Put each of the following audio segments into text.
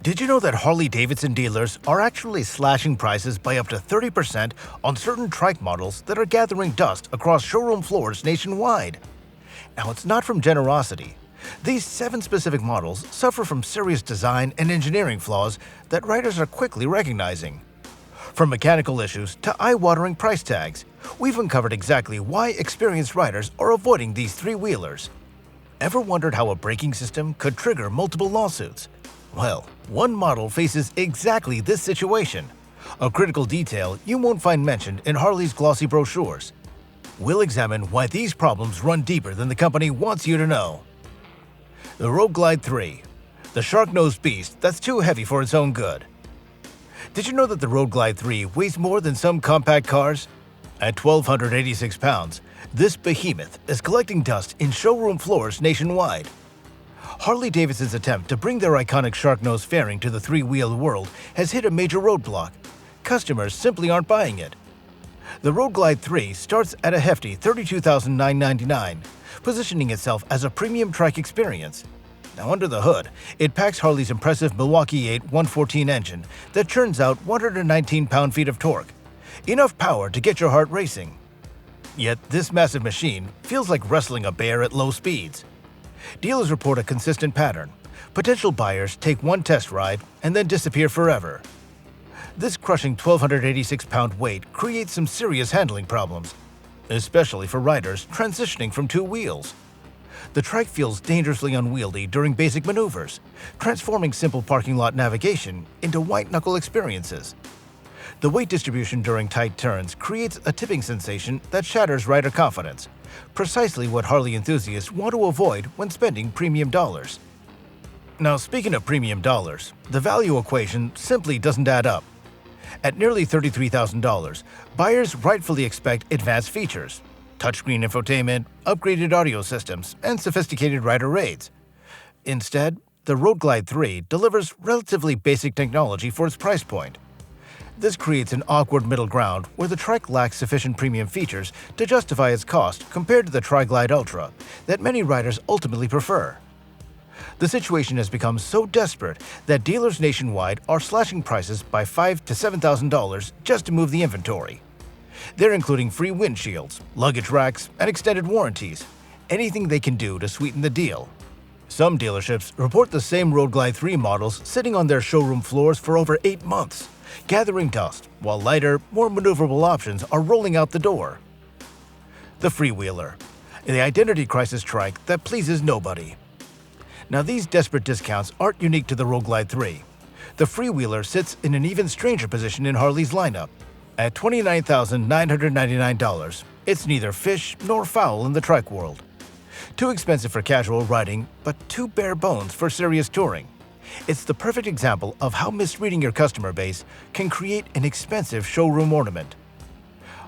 Did you know that Harley-Davidson dealers are actually slashing prices by up to 30% on certain trike models that are gathering dust across showroom floors nationwide? Now, it's not from generosity. These 7 specific models suffer from serious design and engineering flaws that riders are quickly recognizing. From mechanical issues to eye-watering price tags, we've uncovered exactly why experienced riders are avoiding these three-wheelers. Ever wondered how a braking system could trigger multiple lawsuits? Well, one model faces exactly this situation, a critical detail you won't find mentioned in Harley's glossy brochures. We'll examine why these problems run deeper than the company wants you to know. The Road Glide 3, the shark-nosed beast that's too heavy for its own good. Did you know that the Road Glide 3 weighs more than some compact cars? At 1,286 pounds, this behemoth is collecting dust in showroom floors nationwide. Harley-Davidson's attempt to bring their iconic shark-nose fairing to the three-wheel world has hit a major roadblock. Customers simply aren't buying it. The Road Glide 3 starts at a hefty $32,999, positioning itself as a premium trike experience. Now, under the hood, it packs Harley's impressive Milwaukee 8 114 engine that churns out 119 pound-feet of torque, enough power to get your heart racing. Yet this massive machine feels like wrestling a bear at low speeds. Dealers report a consistent pattern. Potential buyers take one test ride and then disappear forever. This crushing 1,286-pound weight creates some serious handling problems, especially for riders transitioning from two wheels. The trike feels dangerously unwieldy during basic maneuvers, transforming simple parking lot navigation into white-knuckle experiences. The weight distribution during tight turns creates a tipping sensation that shatters rider confidence, precisely what Harley enthusiasts want to avoid when spending premium dollars. Now, speaking of premium dollars, the value equation simply doesn't add up. At nearly $33,000, buyers rightfully expect advanced features, touchscreen infotainment, upgraded audio systems, and sophisticated rider aids. Instead, the Road Glide 3 delivers relatively basic technology for its price point. This creates an awkward middle ground where the trike lacks sufficient premium features to justify its cost compared to the Tri Glide Ultra that many riders ultimately prefer. The situation has become so desperate that dealers nationwide are slashing prices by $5,000 to $7,000 just to move the inventory. They're including free windshields, luggage racks, and extended warranties, anything they can do to sweeten the deal. Some dealerships report the same Road Glide 3 models sitting on their showroom floors for over 8 months, gathering dust, while lighter, more maneuverable options are rolling out the door. The Freewheeler, the identity crisis trike that pleases nobody. Now, these desperate discounts aren't unique to the Road Glide 3. The Freewheeler sits in an even stranger position in Harley's lineup. At $29,999, it's neither fish nor fowl in the trike world. Too expensive for casual riding, but too bare bones for serious touring. It's the perfect example of how misreading your customer base can create an expensive showroom ornament.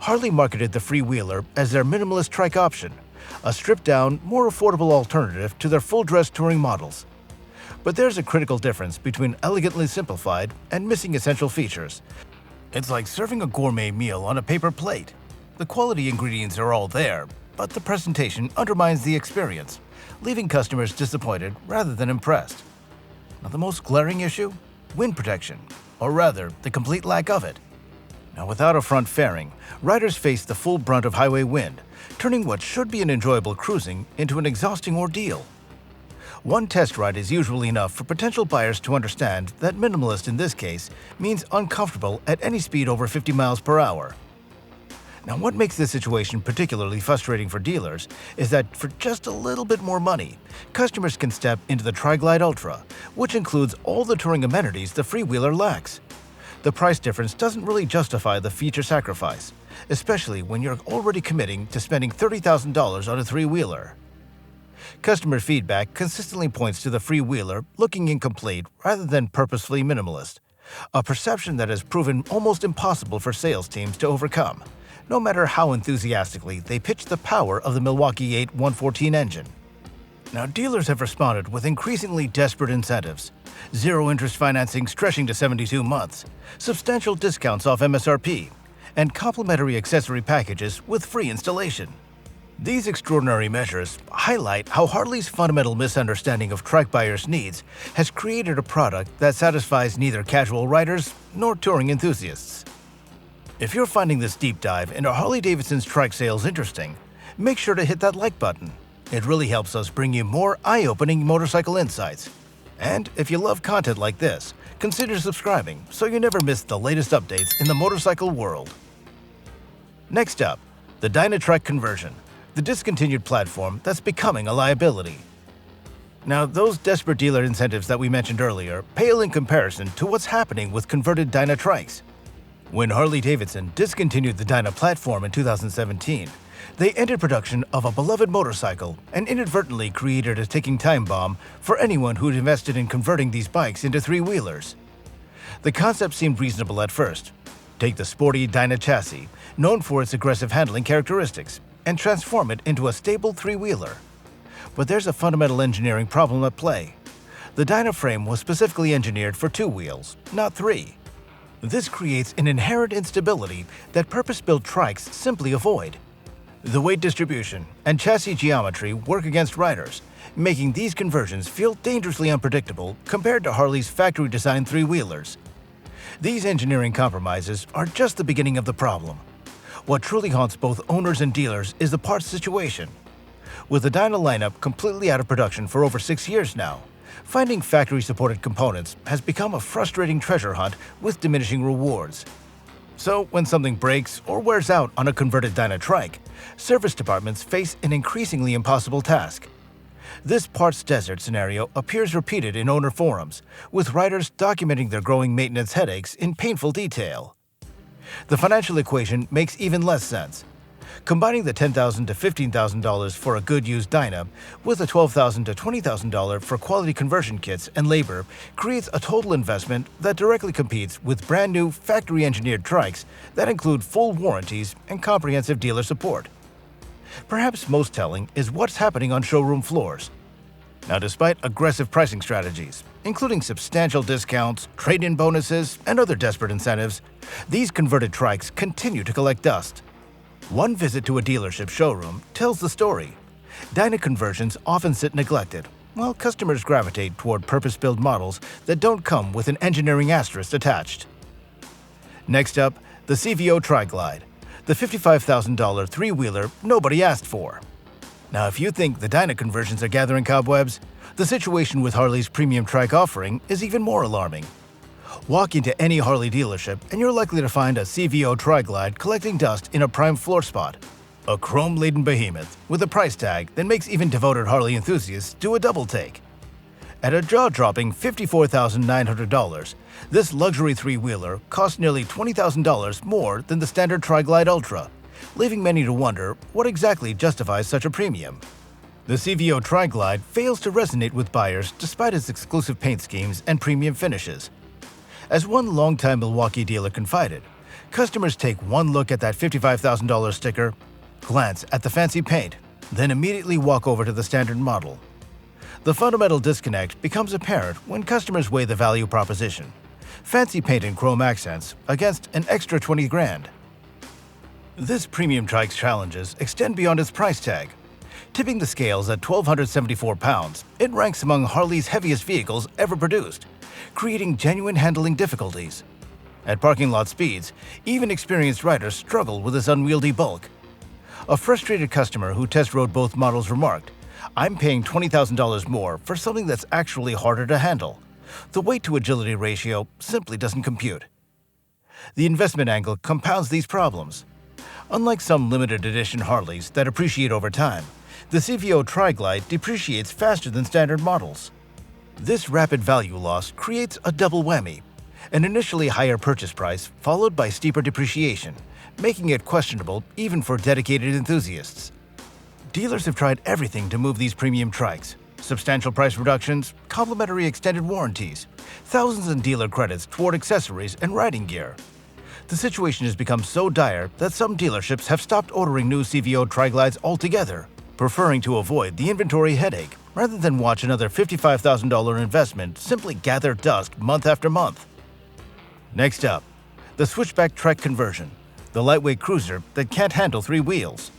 Harley marketed the Freewheeler as their minimalist trike option, a stripped-down, more affordable alternative to their full-dress touring models. But there's a critical difference between elegantly simplified and missing essential features. It's like serving a gourmet meal on a paper plate. The quality ingredients are all there, but the presentation undermines the experience, leaving customers disappointed rather than impressed. Now, the most glaring issue? Wind protection, or rather, the complete lack of it. Now, without a front fairing, riders face the full brunt of highway wind, turning what should be an enjoyable cruising into an exhausting ordeal. One test ride is usually enough for potential buyers to understand that minimalist in this case means uncomfortable at any speed over 50 miles per hour. Now, what makes this situation particularly frustrating for dealers is that for just a little bit more money, customers can step into the Tri Glide Ultra, which includes all the touring amenities the Freewheeler lacks. The price difference doesn't really justify the feature sacrifice, especially when you're already committing to spending $30,000 on a three-wheeler. Customer feedback consistently points to the Freewheeler looking incomplete rather than purposefully minimalist, a perception that has proven almost impossible for sales teams to overcome, no matter how enthusiastically they pitch the power of the Milwaukee 8 114 engine. Now, dealers have responded with increasingly desperate incentives, zero-interest financing stretching to 72 months, substantial discounts off MSRP, and complimentary accessory packages with free installation. These extraordinary measures highlight how Harley's fundamental misunderstanding of trike buyers' needs has created a product that satisfies neither casual riders nor touring enthusiasts. If you're finding this deep dive into Harley-Davidson's trike sales interesting, make sure to hit that like button. It really helps us bring you more eye-opening motorcycle insights. And if you love content like this, consider subscribing so you never miss the latest updates in the motorcycle world. Next up, the Dyna Trike conversion, the discontinued platform that's becoming a liability. Now, those desperate dealer incentives that we mentioned earlier pale in comparison to what's happening with converted Dyna Trikes. When Harley-Davidson discontinued the Dyna platform in 2017, they ended production of a beloved motorcycle and inadvertently created a ticking time bomb for anyone who'd invested in converting these bikes into three-wheelers. The concept seemed reasonable at first. Take the sporty Dyna chassis, known for its aggressive handling characteristics, and transform it into a stable three-wheeler. But there's a fundamental engineering problem at play. The Dyna frame was specifically engineered for two wheels, not three. This creates an inherent instability that purpose-built trikes simply avoid. The weight distribution and chassis geometry work against riders, making these conversions feel dangerously unpredictable compared to Harley's factory-designed three-wheelers. These engineering compromises are just the beginning of the problem. What truly haunts both owners and dealers is the parts situation. With the Dyna lineup completely out of production for over 6 years now, finding factory-supported components has become a frustrating treasure hunt with diminishing rewards. So, when something breaks or wears out on a converted Dyna Trike, service departments face an increasingly impossible task. This parts desert scenario appears repeated in owner forums, with riders documenting their growing maintenance headaches in painful detail. The financial equation makes even less sense. Combining the $10,000 to $15,000 for a good used Dyna with a $12,000 to $20,000 for quality conversion kits and labor creates a total investment that directly competes with brand new factory-engineered trikes that include full warranties and comprehensive dealer support. Perhaps most telling is what's happening on showroom floors. Now, despite aggressive pricing strategies, including substantial discounts, trade-in bonuses, and other desperate incentives, these converted trikes continue to collect dust. One visit to a dealership showroom tells the story. Dyna conversions often sit neglected, while customers gravitate toward purpose-built models that don't come with an engineering asterisk attached. Next up, the CVO Tri Glide, the $55,000 three-wheeler nobody asked for. Now, if you think the Dyna conversions are gathering cobwebs, the situation with Harley's premium trike offering is even more alarming. Walk into any Harley dealership and you're likely to find a CVO Tri Glide collecting dust in a prime floor spot. A chrome-laden behemoth with a price tag that makes even devoted Harley enthusiasts do a double take. At a jaw-dropping $54,900, this luxury three-wheeler costs nearly $20,000 more than the standard Tri Glide Ultra, leaving many to wonder what exactly justifies such a premium. The CVO Tri Glide fails to resonate with buyers despite its exclusive paint schemes and premium finishes. As one longtime Milwaukee dealer confided, customers take one look at that $55,000 sticker, glance at the fancy paint, then immediately walk over to the standard model. The fundamental disconnect becomes apparent when customers weigh the value proposition: fancy paint and chrome accents against an extra $20,000. This premium trike's challenges extend beyond its price tag. Tipping the scales at 1,274 pounds, it ranks among Harley's heaviest vehicles ever produced, creating genuine handling difficulties. At parking lot speeds, even experienced riders struggle with its unwieldy bulk. A frustrated customer who test rode both models remarked, "I'm paying $20,000 more for something that's actually harder to handle. The weight-to-agility ratio simply doesn't compute." The investment angle compounds these problems. Unlike some limited edition Harleys that appreciate over time, the CVO Tri Glide depreciates faster than standard models. This rapid value loss creates a double whammy: an initially higher purchase price followed by steeper depreciation, making it questionable even for dedicated enthusiasts. Dealers have tried everything to move these premium trikes: substantial price reductions, complimentary extended warranties, thousands in dealer credits toward accessories and riding gear. The situation has become so dire that some dealerships have stopped ordering new CVO Tri Glides altogether, preferring to avoid the inventory headache rather than watch another $55,000 investment simply gather dust month after month. Next up, the Switchback Trike conversion, the lightweight cruiser that can't handle three wheels.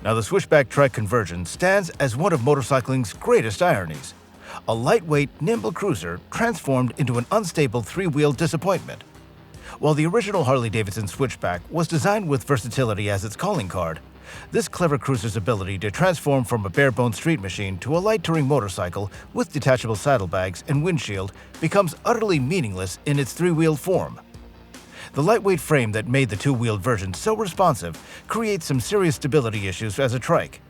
Now, the Switchback Trike conversion stands as one of motorcycling's greatest ironies. A lightweight, nimble cruiser transformed into an unstable three-wheel disappointment. While the original Harley-Davidson Switchback was designed with versatility as its calling card, this clever cruiser's ability to transform from a bare-bones street machine to a light touring motorcycle with detachable saddlebags and windshield becomes utterly meaningless in its three-wheeled form. The lightweight frame that made the two-wheeled version so responsive creates some serious stability issues as a trike.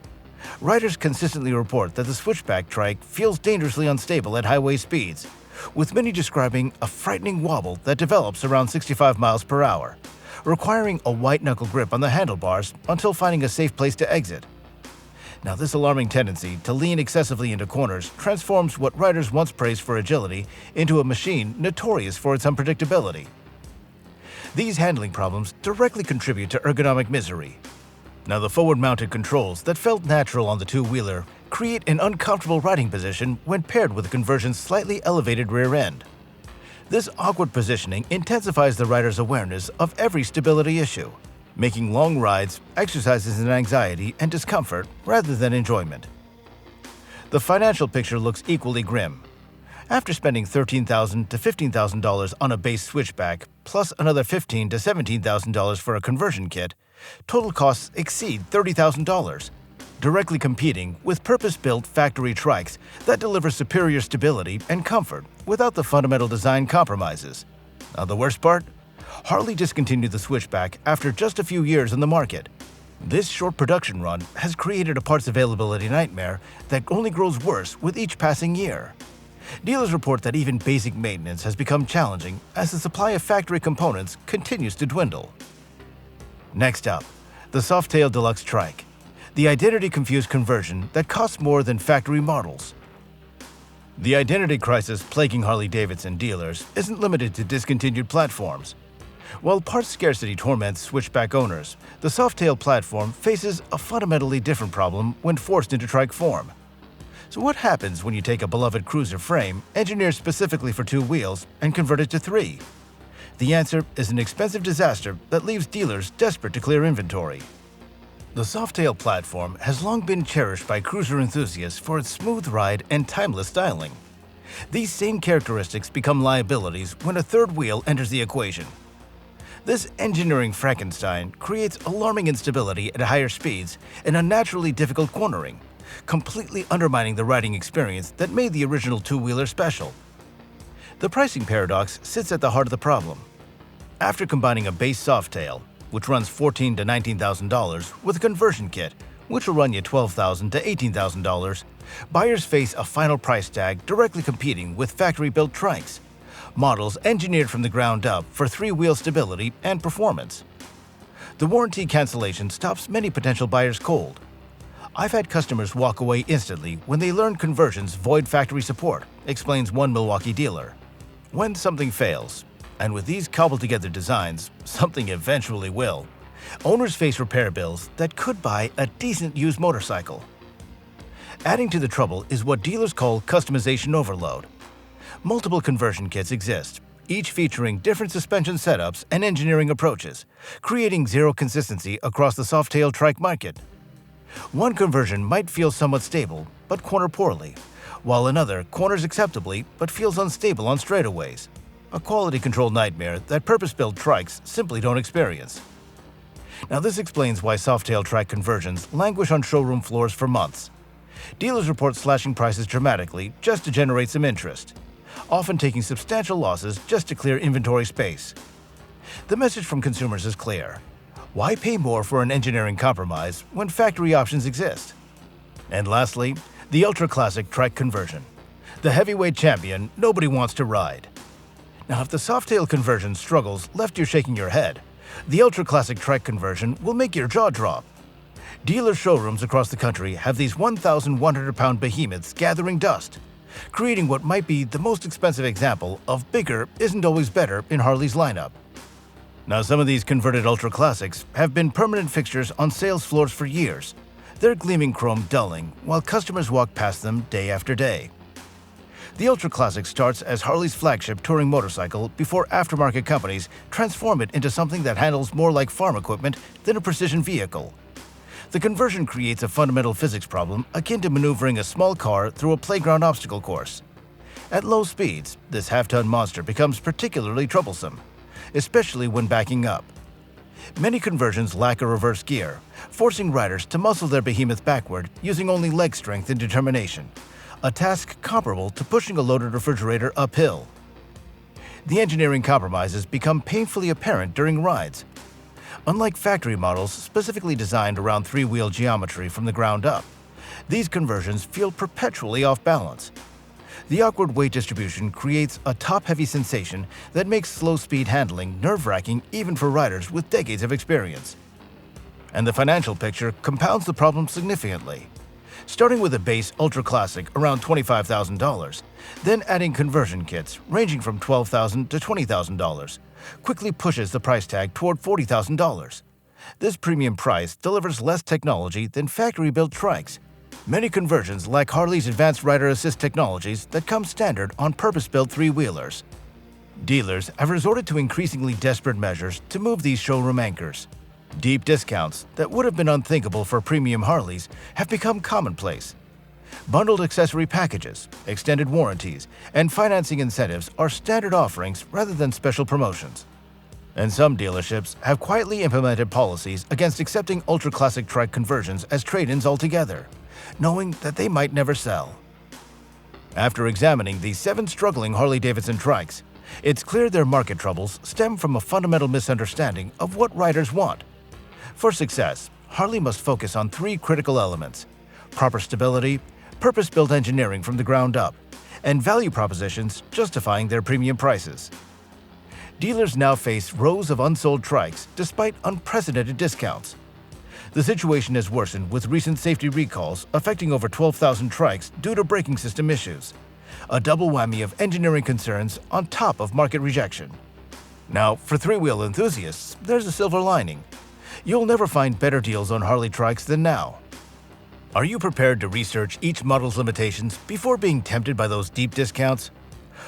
Riders consistently report that the Switchback Trike feels dangerously unstable at highway speeds, with many describing a frightening wobble that develops around 65 miles per hour, requiring a white-knuckle grip on the handlebars until finding a safe place to exit. Now, this alarming tendency to lean excessively into corners transforms what riders once praised for agility into a machine notorious for its unpredictability. These handling problems directly contribute to ergonomic misery. Now, the forward-mounted controls that felt natural on the two-wheeler create an uncomfortable riding position when paired with the conversion's slightly elevated rear end. This awkward positioning intensifies the rider's awareness of every stability issue, making long rides exercises in anxiety and discomfort rather than enjoyment. The financial picture looks equally grim. After spending $13,000 to $15,000 on a base Switchback, plus another $15,000 to $17,000 for a conversion kit, total costs exceed $30,000, directly competing with purpose-built factory trikes that deliver superior stability and comfort without the fundamental design compromises. Now, the worst part? Harley discontinued the Switchback after just a few years on the market. This short production run has created a parts availability nightmare that only grows worse with each passing year. Dealers report that even basic maintenance has become challenging as the supply of factory components continues to dwindle. Next up, the Softail Deluxe Trike, the identity-confused conversion that costs more than factory models. The identity crisis plaguing Harley-Davidson dealers isn't limited to discontinued platforms. While parts scarcity torments Switchback owners, the Softail platform faces a fundamentally different problem when forced into trike form. So what happens when you take a beloved cruiser frame, engineered specifically for two wheels, and convert it to three? The answer is an expensive disaster that leaves dealers desperate to clear inventory. The Softail platform has long been cherished by cruiser enthusiasts for its smooth ride and timeless styling. These same characteristics become liabilities when a third wheel enters the equation. This engineering Frankenstein creates alarming instability at higher speeds and unnaturally difficult cornering, completely undermining the riding experience that made the original two-wheeler special. The pricing paradox sits at the heart of the problem. After combining a base Softail, which runs $14,000 to $19,000, with a conversion kit, which will run you $12,000 to $18,000, buyers face a final price tag directly competing with factory-built trikes, models engineered from the ground up for three-wheel stability and performance. The warranty cancellation stops many potential buyers cold. I've had customers walk away instantly when they learn conversions void factory support, explains one Milwaukee dealer. When something fails, and with these cobbled-together designs, something eventually will, owners face repair bills that could buy a decent used motorcycle. Adding to the trouble is what dealers call customization overload. Multiple conversion kits exist, each featuring different suspension setups and engineering approaches, creating zero consistency across the Softail trike market. One conversion might feel somewhat stable, but corner poorly, while another corners acceptably, but feels unstable on straightaways. A quality control nightmare that purpose-built trikes simply don't experience. Now, this explains why Softail trike conversions languish on showroom floors for months. Dealers report slashing prices dramatically just to generate some interest, often taking substantial losses just to clear inventory space. The message from consumers is clear. Why pay more for an engineering compromise when factory options exist? And lastly, the ultra-classic trike conversion, the heavyweight champion nobody wants to ride. Now, if the Softail conversion struggles left you shaking your head, the ultra-classic trike conversion will make your jaw drop. Dealer showrooms across the country have these 1,100-pound behemoths gathering dust, creating what might be the most expensive example of bigger isn't always better in Harley's lineup. Now, some of these converted ultra-classics have been permanent fixtures on sales floors for years, their gleaming chrome dulling while customers walk past them day after day. The Ultra Classic starts as Harley's flagship touring motorcycle before aftermarket companies transform it into something that handles more like farm equipment than a precision vehicle. The conversion creates a fundamental physics problem akin to maneuvering a small car through a playground obstacle course. At low speeds, this half-ton monster becomes particularly troublesome, especially when backing up. Many conversions lack a reverse gear, forcing riders to muscle their behemoth backward using only leg strength and determination, a task comparable to pushing a loaded refrigerator uphill. The engineering compromises become painfully apparent during rides. Unlike factory models specifically designed around three-wheel geometry from the ground up, these conversions feel perpetually off balance. The awkward weight distribution creates a top-heavy sensation that makes slow-speed handling nerve-wracking even for riders with decades of experience. And the financial picture compounds the problem significantly. Starting with a base Ultra Classic around $25,000, then adding conversion kits ranging from $12,000 to $20,000, quickly pushes the price tag toward $40,000. This premium price delivers less technology than factory-built trikes. Many conversions lack Harley's advanced rider assist technologies that come standard on purpose-built three-wheelers. Dealers have resorted to increasingly desperate measures to move these showroom anchors. Deep discounts that would have been unthinkable for premium Harleys have become commonplace. Bundled accessory packages, extended warranties, and financing incentives are standard offerings rather than special promotions. And some dealerships have quietly implemented policies against accepting ultra-classic trike conversions as trade-ins altogether, knowing that they might never sell. After examining these 7 struggling Harley-Davidson Trikes, it's clear their market troubles stem from a fundamental misunderstanding of what riders want. For success, Harley must focus on 3 critical elements: proper stability, purpose-built engineering from the ground up, and value propositions justifying their premium prices. Dealers now face rows of unsold trikes despite unprecedented discounts. The situation has worsened with recent safety recalls affecting over 12,000 trikes due to braking system issues, a double whammy of engineering concerns on top of market rejection. Now, for three-wheel enthusiasts, there's a silver lining. You'll never find better deals on Harley trikes than now. Are you prepared to research each model's limitations before being tempted by those deep discounts?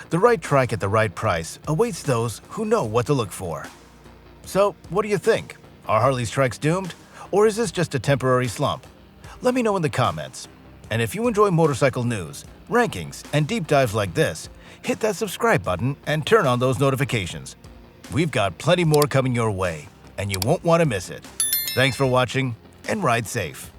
The right trike at the right price awaits those who know what to look for. So, what do you think? Are Harley's trikes doomed? Or is this just a temporary slump? Let me know in the comments. And if you enjoy motorcycle news, rankings, and deep dives like this, hit that subscribe button and turn on those notifications. We've got plenty more coming your way, and you won't want to miss it. Thanks for watching, and ride safe.